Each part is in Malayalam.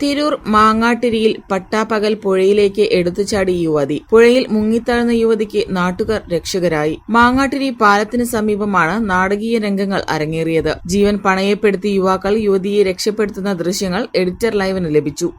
തിരൂർ മാങ്ങാട്ടിരിയിൽ പട്ടാപ്പകൽ പുഴയിലേക്ക് എടുത്തുചാടി യുവതി. പുഴയിൽ മുങ്ങിത്താഴ്ന്ന യുവതിക്ക് നാട്ടുകാർ രക്ഷകരായി. മാങ്ങാട്ടിരി പാലത്തിന് സമീപമാണ് നാടകീയ രംഗങ്ങൾ അരങ്ങേറിയത്. ജീവൻ പണയപ്പെടുത്തി യുവാക്കൾ യുവതിയെ രക്ഷപ്പെടുത്തുന്ന ദൃശ്യങ്ങൾ എഡിറ്റർ ലൈവിന് ലഭിച്ചു.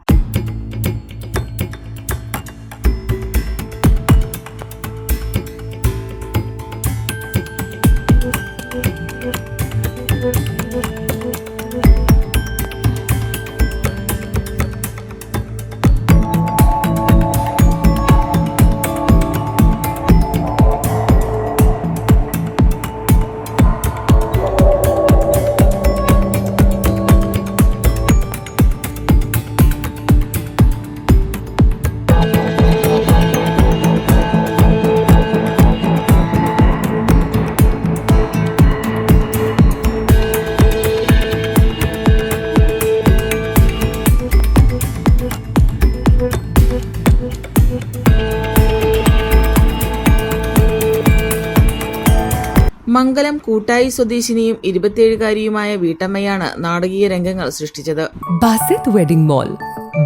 മംഗലം കൂട്ടായി സ്വദേശിനിയും 27-കാരിയുമായ വീട്ടമ്മയാണ് നാടകീയ രംഗങ്ങൾ സൃഷ്ടിച്ചത്. Basith wedding mall,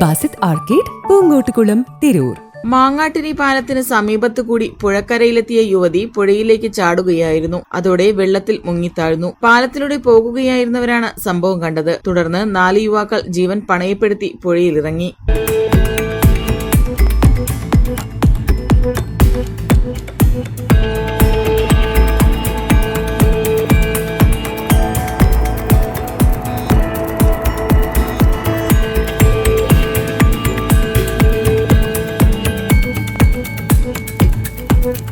Basith arcade, Poonkottukulam, Tirur. Mangattiri പാലത്തിന് സമീപത്തു കൂടി പുഴക്കരയിലെത്തിയ യുവതി പുഴയിലേക്ക് ചാടുകയായിരുന്നു. അതോടെ വെള്ളത്തിൽ മുങ്ങിത്താഴ്ന്നു. പാലത്തിലൂടെ പോകുകയായിരുന്നവരാണ് സംഭവം കണ്ടത്. തുടർന്ന് 4 യുവാക്കൾ ജീവൻ പണയപ്പെടുത്തി പുഴയിലിറങ്ങി.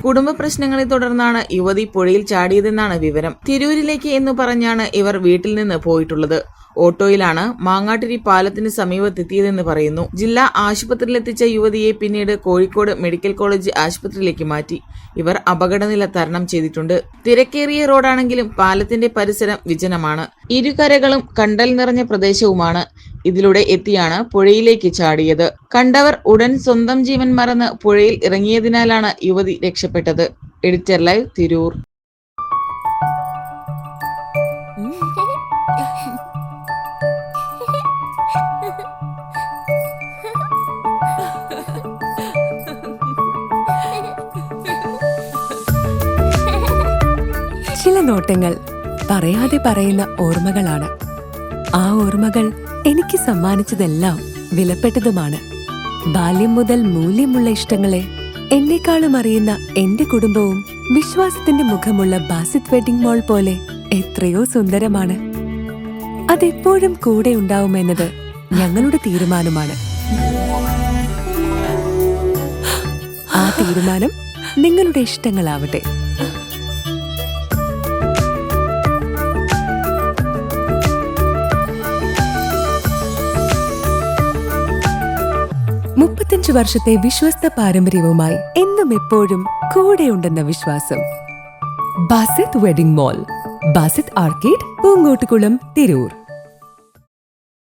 കുടുംബ പ്രശ്നങ്ങളെ തുടർന്നാണ് യുവതി പുഴയിൽ ചാടിയതെന്നാണ് വിവരം. തിരൂരിലേക്ക് എന്ന് പറഞ്ഞാണ് ഇവർ വീട്ടിൽ നിന്ന് പോയിട്ടുള്ളത്. ഓട്ടോയിലാണ് മാങ്ങാട്ടിരി പാലത്തിന് സമീപത്തെത്തിയതെന്ന് പറയുന്നു. ജില്ലാ ആശുപത്രിയിലെത്തിച്ച യുവതിയെ പിന്നീട് കോഴിക്കോട് മെഡിക്കൽ കോളേജ് ആശുപത്രിയിലേക്ക് മാറ്റി. ഇവർ അപകടനില തരണം ചെയ്തിട്ടുണ്ട്. തിരക്കേറിയ റോഡാണെങ്കിലും പാലത്തിന്റെ പരിസരം വിജനമാണ്. ഇരുകരകളും കണ്ടൽ നിറഞ്ഞ പ്രദേശവുമാണ്. ഇതിലൂടെ എത്തിയാണ് പുഴയിലേക്ക് ചാടിയത്. കണ്ടവർ ഉടൻ സ്വന്തം ജീവൻ മറന്ന് പുഴയിൽ ഇറങ്ങിയതിനാലാണ് യുവതി രക്ഷപ്പെട്ടത്. Editor live, Tirur. ചില നോട്ടങ്ങൾ പറയാതെ പറയുന്ന ഓർമ്മകളാണ്. ആ ഓർമ്മകൾ എനിക്ക് സമ്മാനിച്ചതെല്ലാം വിലപ്പെട്ടതുമാണ്. ബാല്യം മുതൽ മൂല്യമുള്ള ഇഷ്ടങ്ങളെ എന്നെക്കാളും അറിയുന്ന എന്റെ കുടുംബവും വിശ്വാസത്തിന്റെ മുഖമുള്ള ബാസിത് വെഡിംഗ് മോൾ പോലെ എത്രയോ സുന്ദരമാണ്. അതെപ്പോഴും കൂടെ ഉണ്ടാവുമെന്നത് ഞങ്ങളുടെ തീരുമാനമാണ്. ആ തീരുമാനം നിങ്ങളുടെ ഇഷ്ടങ്ങളാവട്ടെ. വർഷത്തെ വിശ്വസ്ത പാരമ്പര്യവുമായി എന്നും എപ്പോഴും കൂടെയുണ്ടെന്ന വിശ്വാസം. Basith wedding mall, Basith arcade, Poonkottukulam, Tirur.